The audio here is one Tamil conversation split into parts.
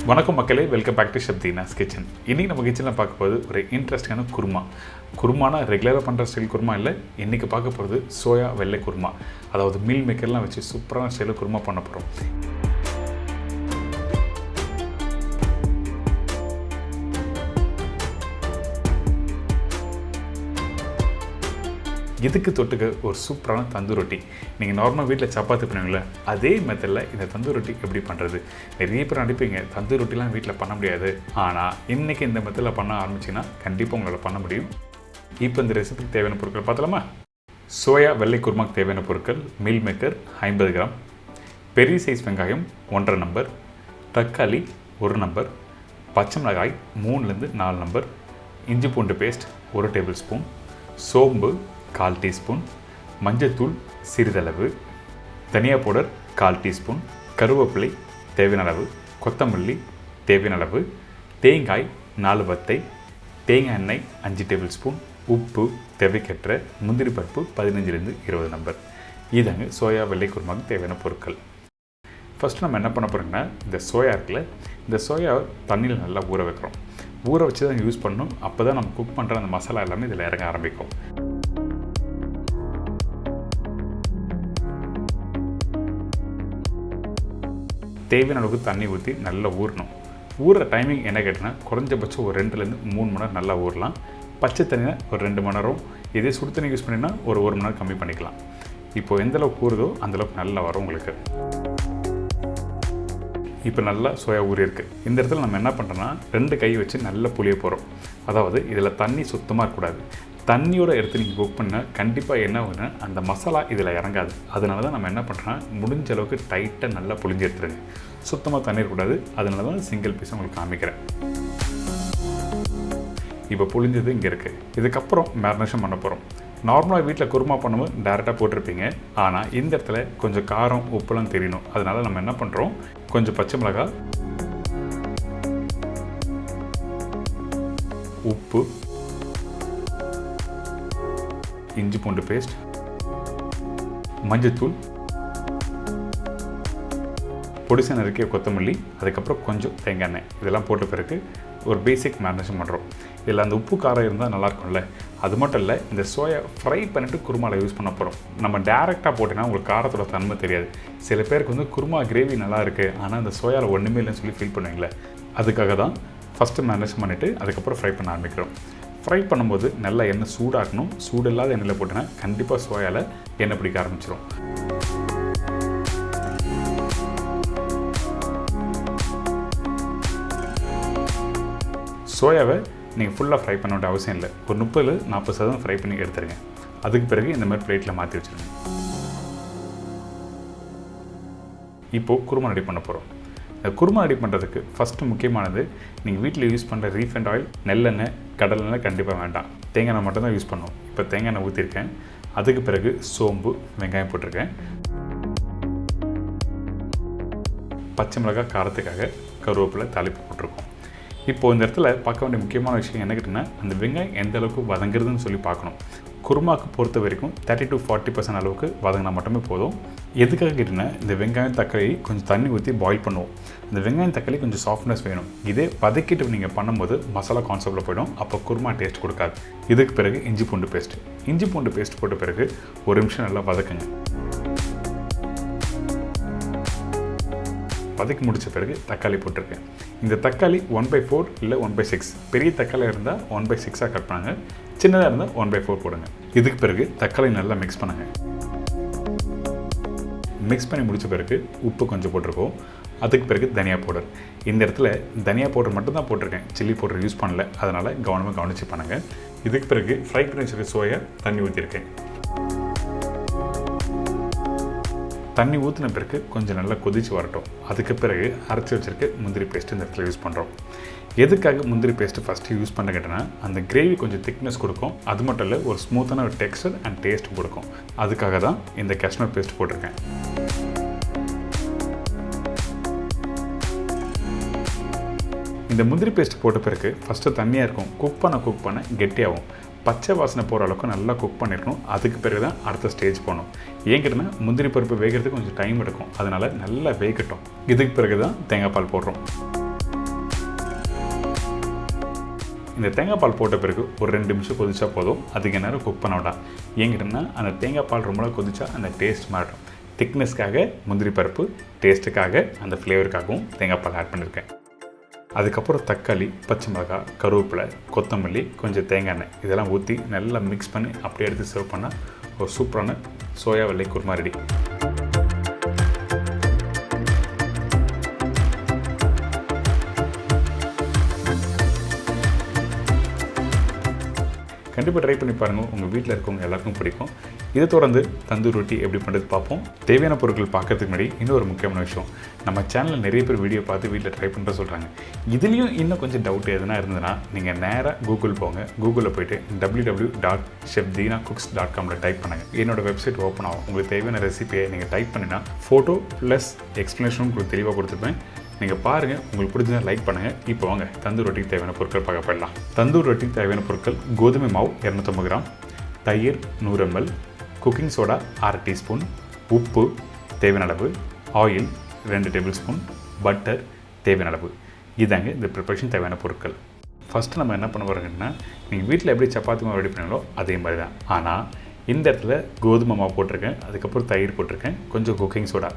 வணக்கம் மக்களே, welcome back to Deena's kitchen. இன்றைக்கி நம்ம கிச்சனில் பார்க்க போகிறது ஒரு இன்ட்ரெஸ்டிங்கான குருமா. குருமானா ரெகுலராக பண்ணுற ஸ்டைல் குருமா இல்லை. இன்றைக்கி பார்க்க போகிறது சோயா வெள்ளை குருமா. அதாவது மீல் மேக்கர்லாம் வச்சு சூப்பரான ஸ்டைலில் குருமா பண்ண போகிறோம். இதுக்கு தொட்டுக்க ஒரு சூப்பரான தந்தூரி ரொட்டி. நீங்கள் நார்மலாக வீட்டில் சப்பாத்தி பண்ணுவீங்களே, அதே மெத்தடில் இந்த தந்தூரி ரொட்டி எப்படி பண்ணுறது? நிறைய பேர் அனுப்பிங்க தந்தூரி ரொட்டிலாம் வீட்டில் பண்ண முடியாது, ஆனால் இன்றைக்கி இந்த மெத்தடில் பண்ண ஆரம்பிச்சிங்கன்னா கண்டிப்பாக உங்களால் பண்ண முடியும். இப்போ இந்த ரெசிபிக்கு தேவையான பொருட்கள் பார்த்தலாமா? சோயா வெள்ளை குருமாக்கு தேவையான பொருட்கள்: மீல் மேக்கர் 50 கிராம், பெரிய சைஸ் வெங்காயம் 1.5 நம்பர், தக்காளி 1 நம்பர், பச்சை மிளகாய் 3லேருந்து 4 நம்பர், இஞ்சி பூண்டு பேஸ்ட் 1 டேபிள் ஸ்பூன், சோம்பு 1/4 டீஸ்பூன், மஞ்சத்தூள் சிறிதளவு, தனியா பவுடர் 1/4 டீஸ்பூன், கருவேப்பிலை தேவையான அளவு, கொத்தமல்லி தேவையான அளவு, தேங்காய் 4 வத்தை, தேங்காய் எண்ணெய் 5 டேபிள் ஸ்பூன், உப்பு தேவைக்கேற்ற, முந்திரி பருப்பு 15லேருந்து 20 நம்பர். இதாங்க சோயா வெள்ளை குருமாவுக்கு தேவையான பொருட்கள். ஃபஸ்ட்டு நம்ம என்ன பண்ண போகிறோம்னா, இந்த சோயா இருக்குல்ல, இந்த சோயாவை தண்ணியில் நல்லா ஊற வைக்கிறோம். ஊற வச்சு தான் யூஸ் பண்ணணும். அப்போ தான் நம்ம குக் பண்ணுற அந்த மசாலா எல்லாமே இதில் இறங்க ஆரம்பிக்கும். தேவையான அளவுக்கு தண்ணி ஊற்றி நல்லா ஊறணும். ஊறுற டைமிங் என்ன கேட்டிங்கன்னா, குறைஞ்சபட்சம் ஒரு 2லேருந்து 3 மணி நேரம் நல்லா ஊறலாம். பச்சை தண்ணியில் ஒரு 2 மணி நேரம், இதே சுடு தண்ணி யூஸ் பண்ணினா ஒரு 1 மணி நேரம் கம்மி பண்ணிக்கலாம். இப்போது எந்தளவுக்கு ஊறுதோ அந்தளவுக்கு நல்லா வரும் உங்களுக்கு. இப்போ நல்லா சோயா ஊறி இருக்குது. இந்த இடத்துல நம்ம என்ன பண்ணுறோன்னா, 2 கை வச்சு நல்லா புளிய போகிறோம். அதாவது இதில் தண்ணி சுத்தமாக இருக்கக்கூடாது. தண்ணியோட எடுத்து நீங்கள் குக் பண்ணால் கண்டிப்பாக என்ன ஆகுதுன்னா, அந்த மசாலா இதில் இறங்காது. அதனால தான் நம்ம என்ன பண்ணுறோன்னா, முடிஞ்ச அளவுக்கு டைட்டாக நல்லா புளிஞ்சு எடுத்துருங்க. சுத்தமாக தண்ணி இருக்கக்கூடாது. அதனால தான் சிங்கிள் பீஸ் உங்களுக்கு காமிக்கிறேன். இப்போ புளிஞ்சது இங்கே இருக்குது. இதுக்கப்புறம் மேரினேஷன் பண்ண போகிறோம். நார்மலாக வீட்டில் குருமா பண்ணும்போது டேரெக்டாக போட்டிருப்பீங்க. ஆனால் இந்த இடத்துல கொஞ்சம் காரம் உப்புலாம் தெரியணும். அதனால் நம்ம என்ன பண்ணுறோம், கொஞ்சம் பச்சை மிளகாய், உப்பு, இஞ்சி பூண்டு பேஸ்ட், மஞ்சத்தூள், பொடிசா நறுக்கிய கொத்தமல்லி, அதுக்கப்புறம் கொஞ்சம் தேங்காய் எண்ணெய், இதெல்லாம் போட்ட பிறகு ஒரு பேசிக் மேரினேஷன் பண்ணுறோம். இதில் அந்த உப்பு காரம் இருந்தால் நல்லாயிருக்கும்ல. அது மட்டும் இல்லை, இந்த சோயா ஃப்ரை பண்ணிவிட்டு குருமாவில் யூஸ் பண்ண போகிறோம். நம்ம டேரெக்டாக போட்டிங்கன்னா உங்களுக்கு காரத்தோட தன்மை தெரியாது. சில பேருக்கு வந்து குருமா கிரேவி நல்லா இருக்குது, ஆனால் அந்த சோயாவில் ஒன்றுமே இல்லைன்னு சொல்லி ஃபீல் பண்ணுவீங்களே. அதுக்காக தான் ஃபஸ்ட்டு மேரினேஷன் பண்ணிவிட்டு அதுக்கப்புறம் ஃப்ரை பண்ண ஆரம்பிக்கிறோம். ஃப்ரை பண்ணும்போது நல்லா எண்ணெய் சூடாகணும். சூடு இல்லாத எண்ணெயில் போட்டோன்னா கண்டிப்பாக சோயாவில் எண்ணெய் பிடிக்க ஆரம்பிச்சிடும். சோயாவை நீங்கள் ஃபுல்லாக ஃப்ரை பண்ண வேண்டிய அவசியம் இல்லை. ஒரு 30-40% ஃப்ரை பண்ணி எடுத்துருங்க. அதுக்கு பிறகு இந்த மாதிரி பிளேட்டில் மாற்றி வச்சுருங்க. இப்போது குருமா ரெடி பண்ண போகிறோம். இந்த குருமா ரெடி பண்ணுறதுக்கு ஃபஸ்ட்டு முக்கியமானது, நீங்கள் வீட்டில் யூஸ் பண்ணுற ரீஃபைண்ட் ஆயில், நெல்லெண்ணெய், கடலெண்ணெய் கண்டிப்பாக வேண்டாம். தேங்காய் எண்ணெய் மட்டும் தான் யூஸ் பண்ணணும். இப்போ தேங்காய் எண்ணெய் ஊற்றிருக்கேன். அதுக்கு பிறகு சோம்பு, வெங்காயம் போட்டிருக்கேன். பச்சை மிளகாய் காரத்துக்காக கருவேப்பிலை தாளிப்பு போட்டிருக்கோம். இப்போது இந்த இடத்துல பார்க்க வேண்டிய முக்கியமான விஷயம் என்ன கேட்டிங்கன்னா, அந்த வெங்காயம் எந்த அளவுக்கு வதங்குறதுன்னு சொல்லி பார்க்கணும். குருமாவுக்கு பொறுத்த வரைக்கும் 30-40% அளவுக்கு வதங்கினா மட்டுமே போதும். எதுக்காக கேட்டிங்கன்னா, இந்த வெங்காயம் தக்காளி கொஞ்சம் தண்ணி ஊற்றி பாயில் பண்ணுவோம். இந்த வெங்காயம் தக்காளி கொஞ்சம் சாஃப்ட்னஸ் வேணும். இதே வதக்கிட்டு நீங்கள் பண்ணும்போது மசாலா கான்செப்டில் போய்டும். அப்போ குருமா டேஸ்ட் கொடுக்காது. இதுக்கு பிறகு இஞ்சி பூண்டு பேஸ்ட் போட்ட பிறகு 1 நிமிஷம் நல்லா வதக்குங்க. வதக்கி முடித்த பிறகு தக்காளி போட்டிருக்கேன். இந்த தக்காளி 1/4 இல்லை 1/6. பெரிய தக்காளியாக இருந்தால் 1/6 கட் பண்ணுங்க. சின்னதாக இருந்தால் 1/4 போடுங்க. இதுக்கு பிறகு தக்காளி நல்லா மிக்ஸ் பண்ணுங்க. மிக்ஸ் பண்ணி முடித்த பிறகு உப்பு கொஞ்சம் போட்டிருக்கோம். அதுக்கு பிறகு தனியா பவுடர். இந்த இடத்துல தனியா பவுடர் மட்டும் தான் போட்டிருக்கேன். சில்லி பவுடர் யூஸ் பண்ணல. அதனால் கவனித்து பண்ணுங்கள். இதுக்கு பிறகு ஃப்ரை பண்ணி வச்சுருக்க சோயா தண்ணி ஊற்றிருக்கேன். தண்ணி ஊற்றின பிறகு கொஞ்சம் நல்லா கொதித்து வரட்டும். அதுக்கு பிறகு அரைச்சி வச்சுருக்க முந்திரி பேஸ்ட்டு இந்த இடத்துல யூஸ் பண்ணுறோம். எதுக்காக முந்திரி பேஸ்ட்டு ஃபஸ்ட்டு யூஸ் பண்ண கேட்டேன்னா, அந்த கிரேவி கொஞ்சம் திக்னஸ் கொடுக்கும். அது மட்டும் இல்லை, ஒரு ஸ்மூத்தான ஒரு டெக்ஸ்டர் அண்ட் டேஸ்ட் கொடுக்கும். அதுக்காக தான் இந்த கேஷ்யூ பேஸ்ட் போட்டிருக்கேன். இந்த முந்திரி பேஸ்ட் போட்ட பிறகு ஃபஸ்ட்டு தண்ணியாக இருக்கும். குக் பண்ண கெட்டியாகும். பச்சை வாசனை போகிற அளவுக்கு நல்லா குக் பண்ணியிருக்கணும். அதுக்கு பிறகு தான் அடுத்த ஸ்டேஜ் போகணும். ஏன் கேட்டிங்கன்னா, முந்திரி பருப்பு வேகிறதுக்கு கொஞ்சம் டைம் எடுக்கும். அதனால் நல்லா வேகட்டும். இதுக்கு பிறகு தான் தேங்காய் பால் போடுறோம். இந்த தேங்காய் பால் போட்ட பிறகு ஒரு 2 நிமிஷம் கொதிச்சா போதும். அதுக்கு நேரம் குக் பண்ண வேண்டாம். ஏங்கிட்டோம்னா அந்த தேங்காய் பால் ரொம்ப நாள் கொதிச்சா அந்த டேஸ்ட் மாறும். திக்னஸ்க்காக முந்திரி பருப்பு, டேஸ்ட்டுக்காக அந்த ஃப்ளேவருக்காகவும் தேங்காய் பால் ஆட் பண்ணியிருக்கேன். அதுக்கப்புறம் தக்காளி, பச்சை மிளகாய், கருவேப்பிலை, கொத்தமல்லி, கொஞ்சம் தேங்காய் எண்ணெய் இதெல்லாம் ஊற்றி நல்லா மிக்ஸ் பண்ணி அப்படியே எடுத்து சர்வ் பண்ணால் ஒரு சூப்பரான சோயா வெள்ளை குருமா ரெடி. கண்டிப்பாக ட்ரை பண்ணி பாருங்கள். உங்கள் வீட்டில் இருக்கவங்க எல்லாருக்கும் பிடிக்கும். இதை தொடர்ந்து தந்தூரி ரொட்டி எப்படி பண்ணுறது பார்ப்போம். தேவையான பொருட்கள் பார்க்கறதுக்கு முன்னாடி இன்னொரு முக்கியமான விஷயம், நம்ம சேனலில் நிறைய பேர் வீடியோ பார்த்து வீட்டில் ட்ரை பண்ணுற சொல்கிறாங்க. இதுலேயும் இன்னும் கொஞ்சம் டவுட் எதுனா இருந்ததுன்னா நீங்கள் நேராக கூகுள் போங்க. கூகுளில் போய்ட்டு www.chefdeenacooks.com டைப் பண்ணுங்கள். என்னோடய வெப்சைட் ஓப்பன் ஆகும். உங்களுக்கு தேவையான ரெசிபியை நீங்கள் டைப் பண்ணினா ஃபோட்டோ ப்ளஸ் எக்ஸ்ப்ளனேஷனும் உங்களுக்கு தெளிவாக கொடுத்துருப்பேன். நீங்கள் பாருங்கள், உங்களுக்கு பிடிச்சதா லைக் பண்ணுங்கள். இப்போ வாங்க தந்தூரி ரொட்டிக்கு தேவையான பொருட்கள் பார்க்க போயிடலாம். தந்தூரி ரொட்டிக்கு தேவையான பொருட்கள்: கோதுமை மாவு 250 கிராம், தயிர் 100 ml, குக்கிங் சோடா 1/2 டீஸ்பூன், உப்பு தேவையான அளவு, ஆயில் 2 டேபிள் ஸ்பூன், பட்டர் தேவையான அளவு. இதாங்க இந்த ப்ரிப்பரேஷன் தேவையான பொருட்கள். ஃபஸ்ட்டு நம்ம என்ன பண்ண போகிறோங்கன்னா, நீங்கள் வீட்டில் எப்படி சப்பாத்தி மாவு ரெடி பண்ணீங்களோ அதே மாதிரி தான். ஆனால் இந்த இடத்துல கோதுமை மாவு போட்டிருக்கேன், அதுக்கப்புறம் தயிர் போட்டிருக்கேன், கொஞ்சம் குக்கிங் சோடா.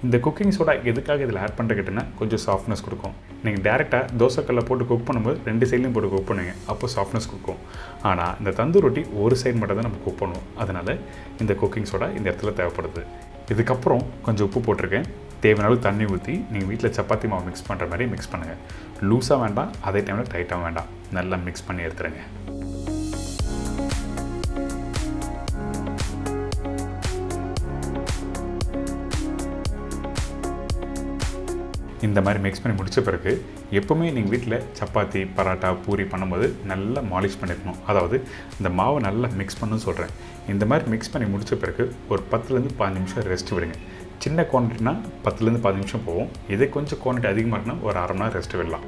இந்த குக்கிங் சோடா எதுக்காக இதில் ஆட் பண்ணுறக்கிட்டனா கொஞ்சம் சாஃப்ட்னஸ் கொடுக்கும். நீங்கள் டேரெக்டாக தோசைக்கல்ல போட்டு குக் பண்ணும்போது 2 சைட்லையும் போட்டு குக் பண்ணுவீங்க, அப்போ சாஃப்ட்னஸ் கொடுக்கும். ஆனால் இந்த தந்தூரி ரொட்டி ஒரு சைடு மட்டும் தான் நம்ம குக் பண்ணுவோம். அதனால் இந்த குக்கிங் சோடா இந்த இடத்துல தேவைப்படுது. இதுக்கப்புறம் கொஞ்சம் உப்பு போட்டிருக்கேன். தேவையான அளவு தண்ணி ஊற்றி நீங்கள் வீட்டில் சப்பாத்தி மாவு மிக்ஸ் பண்ணுற மாதிரி மிக்ஸ் பண்ணுங்கள். லூஸாக வேண்டாம், அதே டைமில் டைட்டாக வேண்டாம். நல்லா மிக்ஸ் பண்ணி எடுத்துருங்க. இந்த மாதிரி மிக்ஸ் பண்ணி முடித்த பிறகு எப்போவுமே நீங்கள் வீட்டில் சப்பாத்தி, பரோட்டா, பூரி பண்ணும்போது நல்லா மாலிஷ் பண்ணிடணும். அதாவது இந்த மாவை நல்லா மிக்ஸ் பண்ணணும்னு சொல்கிறேன். இந்த மாதிரி மிக்ஸ் பண்ணி முடித்த பிறகு ஒரு 10லேருந்து 15 நிமிஷம் ரெஸ்ட் விடுங்க. சின்ன குவான்டிட்டினா 10லேருந்து 15 நிமிஷம் போகும். இதே கொஞ்சம் குவான்டிட்டி அதிகமாக இருக்குன்னா ஒரு 1/2 மணி நேரம் ரெஸ்ட் விடலாம்.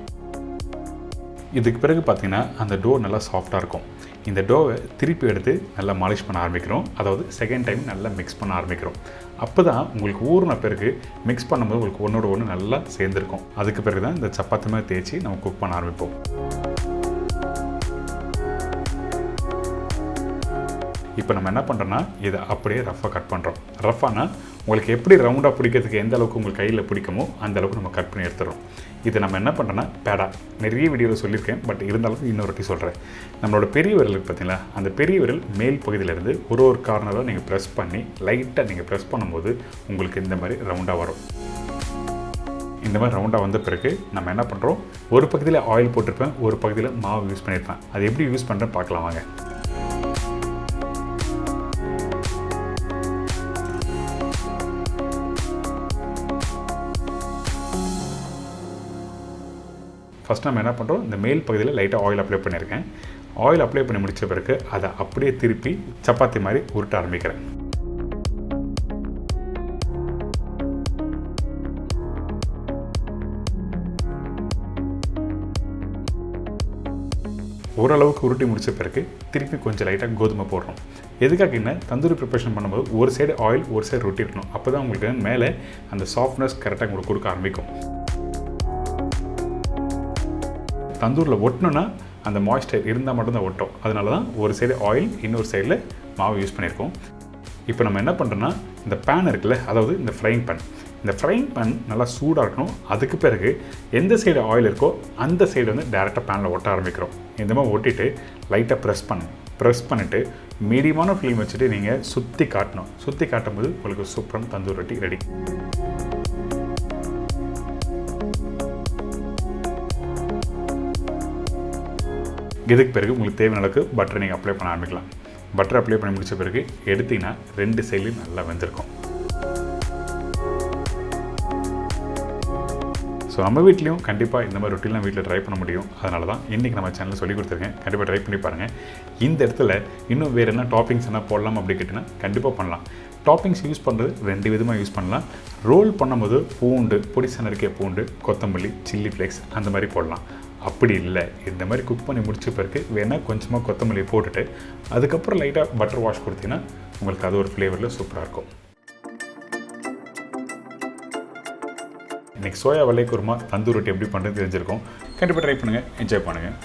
இதுக்கு பிறகு பார்த்திங்கன்னா அந்த டோ நல்லா சாஃப்டாக இருக்கும். இந்த டோவை திருப்பி எடுத்து நல்லா மாலிஷ் பண்ண ஆரம்பிக்கிறோம். அதாவது செகண்ட் டைம் நல்லா மிக்ஸ் பண்ண ஆரம்பிக்கிறோம். அப்போ தான் உங்களுக்கு ஊறின பிறகு மிக்ஸ் பண்ணும்போது உங்களுக்கு ஒன்றோட ஒன்று நல்லா சேர்ந்துருக்கும். அதுக்கு பிறகு தான் இந்த சப்பாத்தி மாதிரி தேய்ச்சி நம்ம குக் பண்ண ஆரம்பிப்போம். இப்போ நம்ம என்ன பண்ணுறோன்னா இதை அப்படியே ரஃபாக கட் பண்ணுறோம். ரஃபானா உங்களுக்கு எப்படி ரவுண்டாக பிடிக்கிறதுக்கு எந்த அளவுக்கு உங்களுக்கு கையில் பிடிக்குமோ அந்த அளவுக்கு நம்ம கட் பண்ணி எடுத்துகிறோம். இதை நம்ம என்ன பண்ணுறோன்னா பேடா நிறைய வீடியோவில் சொல்லியிருக்கேன், பட் இருந்தாலும் இன்னொரு வாட்டி சொல்கிறேன். நம்மளோட பெரிய விரலுக்கு பார்த்தீங்களா, அந்த பெரிய விரல் மேல் பகுதியிலேருந்து ஒரு கார்னராக நீங்கள் ப்ரெஸ் பண்ணி லைட்டாக நீங்கள் ப்ரெஸ் பண்ணும்போது உங்களுக்கு இந்த மாதிரி ரவுண்டாக வரும். இந்த மாதிரி ரவுண்டாக வந்த பிறகு நம்ம என்ன பண்ணுறோம், ஒரு பகுதியில் ஆயில் போட்டிருப்பேன், ஒரு பகுதியில் மாவு யூஸ் பண்ணியிருப்பேன். அது எப்படி யூஸ் பண்ணுறேன்னு பார்க்கலாம் வாங்க. ஃபஸ்ட் நம்ம என்ன பண்ணுறோம், இந்த மேல் பகுதியில் லைட்டாக ஆயில் அப்ளை பண்ணியிருக்கேன். ஆயில் அப்ளை பண்ணி முடித்த பிறகு அதை அப்படியே திருப்பி சப்பாத்தி மாதிரி உருட்ட ஆரம்பிக்கிறேன். ஓரளவுக்கு உருட்டி முடித்த பிறகு திருப்பி கொஞ்சம் லைட்டாக கோதுமை போடுறோம். எதுக்காகன்னா தந்தூரி ப்ரிப்பரேஷன் பண்ணும்போது ஒரு சைடு ஆயில் ஒரு சைடு ரொட்டி இருக்கணும். அப்போ தான் உங்களுக்கு மேலே அந்த சாஃப்ட்னஸ் கரெக்டாக உங்களுக்கு கொடுக்க ஆரம்பிக்கும். தந்தூரில் ஒட்டணுன்னா அந்த மாய்ஸ்டர் இருந்தால் மட்டும்தான் ஒட்டும். அதனால தான் ஒரு சைடு ஆயில் இன்னொரு சைடில் மாவு யூஸ் பண்ணியிருக்கோம். இப்போ நம்ம என்ன பண்ணுறோன்னா இந்த பேன் இருக்குல்ல, அதாவது இந்த ஃப்ரைங் பேன், இந்த ஃப்ரைங் பேன் நல்லா சூடாக இருக்கணும். அதுக்கு பிறகு எந்த சைடு ஆயில் இருக்கோ அந்த சைடு வந்து டேரெக்டாக பேனில் ஒட்ட ஆரம்பிக்கிறோம். இந்த மாதிரி ஒட்டிட்டு லைட்டாக ப்ரெஸ் பண்ணிவிட்டு மீடியமான ஃப்ளேம் வச்சுட்டு நீங்கள் சுற்றி காட்டணும். சுற்றி காட்டும்போது உங்களுக்கு சூப்பரான தந்தூரி ரொட்டி ரெடி. இதுக்கு பிறகு உங்களுக்கு தேவையான அளவுக்கு பட்டரை நீங்கள் அப்ளை பண்ண ஆரம்பிக்கலாம். பட்டர் அப்ளை பண்ணி முடித்த பிறகு எடுத்திங்கன்னா 2 சைட்லையும் நல்லா வெந்திருக்கும். ஸோ நம்ம வீட்லேயும் கண்டிப்பாக இந்த மாதிரி ரொட்டிலாம் வீட்டில் ட்ரை பண்ண முடியும். அதனால தான் இன்றைக்கி நம்ம சேனலில் சொல்லி கொடுத்துருக்கேன். கண்டிப்பாக ட்ரை பண்ணி பாருங்கள். இந்த இடத்துல இன்னும் வேறு என்ன டாப்பிங்ஸ் என்ன போடலாம் அப்படி கேட்டிங்கன்னா கண்டிப்பாக பண்ணலாம். டாப்பிங்ஸ் யூஸ் பண்ணுறது 2 விதமாக யூஸ் பண்ணலாம். ரோல் பண்ணும்போது பூண்டு, பொடிசா நறுக்கிய பூண்டு, கொத்தமல்லி, சில்லி ஃப்ளேக்ஸ் அந்த மாதிரி போடலாம். அப்படி இல்லை, இந்த மாதிரி குக் பண்ணி முடிச்ச பிறகு வேணால் கொஞ்சமாக கொத்தமல்லி போட்டுட்டு அதுக்கப்புறம் லைட்டாக பட்டர் வாஷ் கொடுத்தீங்கன்னா உங்களுக்கு அது ஒரு ஃப்ளேவரில் சூப்பராக இருக்கும். இன்றைக்கி சோயா வெள்ளை குருமா தந்தூரி ரொட்டி எப்படி பண்ணுறது தெரிஞ்சிருக்கோம். கண்டிப்பாக ட்ரை பண்ணுங்கள், என்ஜாய் பண்ணுங்கள்.